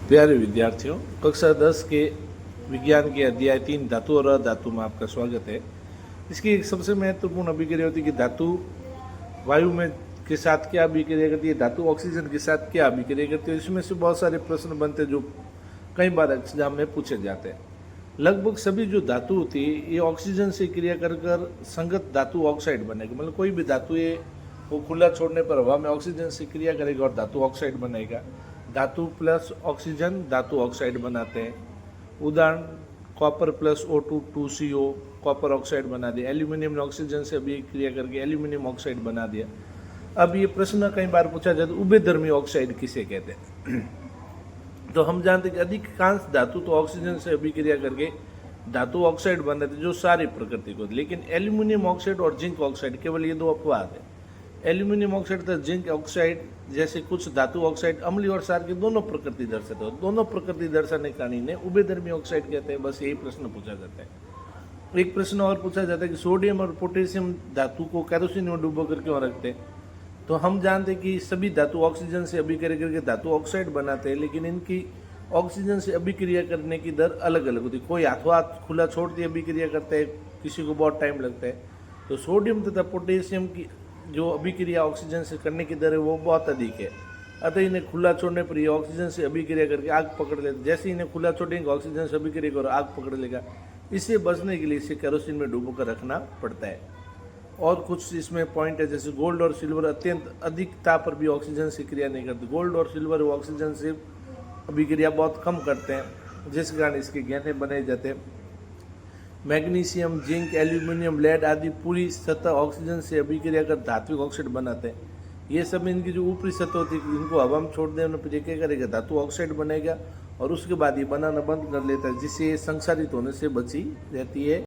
प्यारे विद्यार्थियों, कक्षा 10 के विज्ञान के अध्याय 3 धातु और अधातु में आपका स्वागत है। इसकी एक सबसे महत्वपूर्ण अभिक्रिया होती है कि धातु वायु में के साथ क्या अभिक्रिया करती है, धातु ऑक्सीजन के साथ क्या अभिक्रिया करती है। इसमें से बहुत सारे प्रश्न बनते हैं जो कई बार एग्जाम में पूछे जाते हैं। लगभग सभी जो धातु होती है ये ऑक्सीजन से क्रिया कर कर संगत धातु ऑक्साइड बनेगी। मतलब कोई भी धातु ये वो खुला छोड़ने पर हवा में ऑक्सीजन से क्रिया करेगा और धातु ऑक्साइड बनेगा। धातु प्लस ऑक्सीजन धातु ऑक्साइड बनाते हैं। उदाहरण copper plus O2 2CO copper oxide बना दिया। एल्यूमिनियम ने ऑक्सीजन से अभी क्रिया करके एल्यूमिनियम ऑक्साइड बना दिया। अब ये प्रश्न कई बार पूछा जाता है, उभयधर्मी ऑक्साइड किसे कहते हैं? तो हम जानते हैं कि अधिकांश धातु तो ऑक्सीजन से अभिक्रिया करके धातु ऑक्साइड बनाते जो सारी प्रकृति को, लेकिन एल्यूमिनियम ऑक्साइड और जिंक ऑक्साइड केवल ये दो अपवाद है। एल्यूमिनियम ऑक्साइड तथा जिंक ऑक्साइड जैसे कुछ धातु ऑक्साइड अम्लीय और क्षार की दोनों प्रकृति दर्शाते हो। दोनों प्रकृति दर्शाने के कारण इन्हें उभयधर्मी ऑक्साइड कहते हैं। बस यही प्रश्न पूछा जाता है। एक प्रश्न और पूछा जाता है कि सोडियम और पोटेशियम धातु को केरोसिन में डुबो कर क्यों रखते हैं? तो हम जानते हैं कि सभी धातु ऑक्सीजन से अभिक्रिया करके धातु ऑक्साइड बनाते हैं, लेकिन इनकी ऑक्सीजन से अभिक्रिया करने की दर अलग अलग होती है। कोई हाथों हाथ खुला छोड़ती अभिक्रिया करता है, किसी को बहुत टाइम लगता है। तो सोडियम तथा पोटेशियम की जो अभिक्रिया ऑक्सीजन से करने की दर है वो बहुत अधिक है। अतः इन्हें खुला छोड़ने पर ये ऑक्सीजन से अभिक्रिया करके आग पकड़ लेते। जैसे इन्हें खुला छोड़ेंगे ऑक्सीजन से अभिक्रिया कर आग पकड़ लेगा। इससे बचने के लिए इसे केरोसिन में डुबो कर रखना पड़ता है। और कुछ इसमें पॉइंट है, जैसे गोल्ड और सिल्वर अत्यंत अधिक ताप पर भी ऑक्सीजन से क्रिया नहीं करते। गोल्ड और सिल्वर ऑक्सीजन से अभिक्रिया बहुत कम करते हैं, जिस कारण इसके गहने बनाए जाते हैं। मैग्नीशियम, जिंक, एल्यूमिनियम, लेड आदि पूरी सतह ऑक्सीजन से अभिक्रिया कर धात्विक ऑक्साइड बनाते हैं। ये सब इनकी जो ऊपरी सतह होती है इनको हवा में छोड़ देने पर क्या करेगा, धातु ऑक्साइड बनेगा और उसके बाद ये बनाना बंद कर लेता है, जिससे ये संक्षारित होने से बची रहती है।